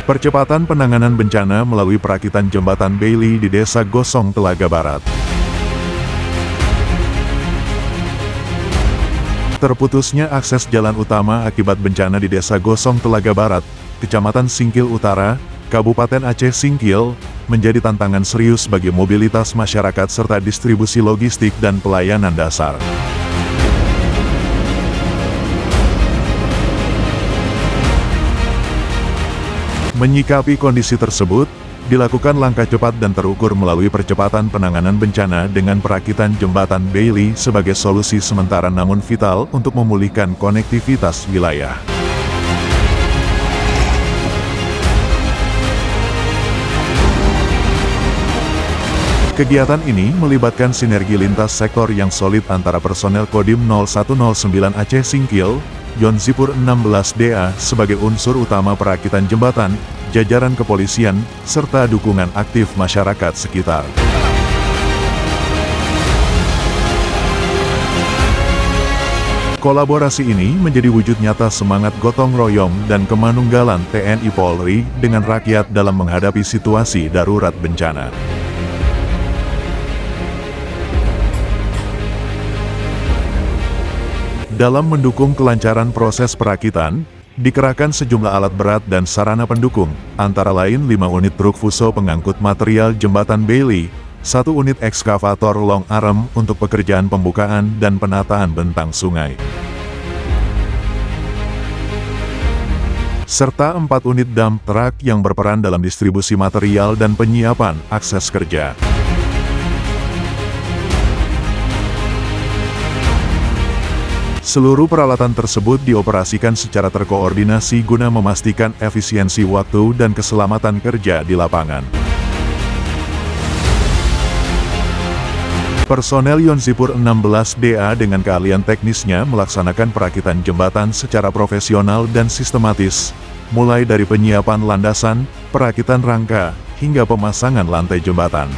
Percepatan penanganan bencana melalui perakitan jembatan Bailey di Desa Gosong, Telaga Barat. Terputusnya akses jalan utama akibat bencana di Desa Gosong, Telaga Barat, Kecamatan Singkil Utara, Kabupaten Aceh Singkil, menjadi tantangan serius bagi mobilitas masyarakat serta distribusi logistik dan pelayanan dasar. Menyikapi kondisi tersebut, dilakukan langkah cepat dan terukur melalui percepatan penanganan bencana dengan perakitan jembatan Bailey sebagai solusi sementara namun vital untuk memulihkan konektivitas wilayah. Kegiatan ini melibatkan sinergi lintas sektor yang solid antara personel Kodim 0109 Aceh Singkil, Yonzipur 16DA sebagai unsur utama perakitan jembatan, jajaran kepolisian, serta dukungan aktif masyarakat sekitar. Kolaborasi ini menjadi wujud nyata semangat gotong royong dan kemanunggalan TNI Polri dengan rakyat dalam menghadapi situasi darurat bencana. Dalam mendukung kelancaran proses perakitan, dikerahkan sejumlah alat berat dan sarana pendukung, antara lain 5 unit truk fuso pengangkut material jembatan Bailey, 1 unit ekskavator long arm untuk pekerjaan pembukaan dan penataan bentang sungai, serta 4 unit dump truck yang berperan dalam distribusi material dan penyiapan akses kerja. Seluruh peralatan tersebut dioperasikan secara terkoordinasi guna memastikan efisiensi waktu dan keselamatan kerja di lapangan. Personel Yonzipur 16DA dengan keahlian teknisnya melaksanakan perakitan jembatan secara profesional dan sistematis, mulai dari penyiapan landasan, perakitan rangka, hingga pemasangan lantai jembatan.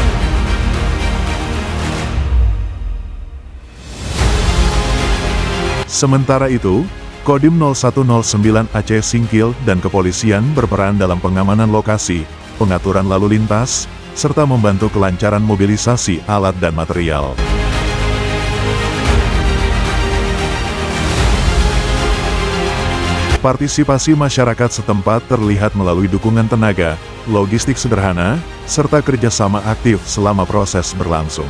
Sementara itu, Kodim 0109 Aceh Singkil dan kepolisian berperan dalam pengamanan lokasi, pengaturan lalu lintas, serta membantu kelancaran mobilisasi alat dan material. Partisipasi masyarakat setempat terlihat melalui dukungan tenaga, logistik sederhana, serta kerjasama aktif selama proses berlangsung.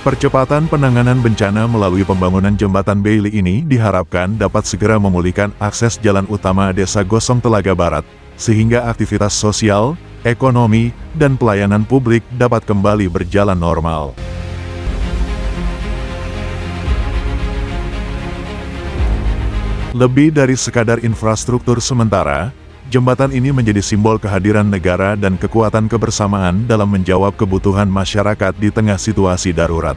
Percepatan penanganan bencana melalui pembangunan jembatan Bailey ini diharapkan dapat segera memulihkan akses jalan utama Desa Gosong, Telaga Barat, sehingga aktivitas sosial, ekonomi, dan pelayanan publik dapat kembali berjalan normal. Lebih dari sekadar infrastruktur sementara, jembatan ini menjadi simbol kehadiran negara dan kekuatan kebersamaan dalam menjawab kebutuhan masyarakat di tengah situasi darurat.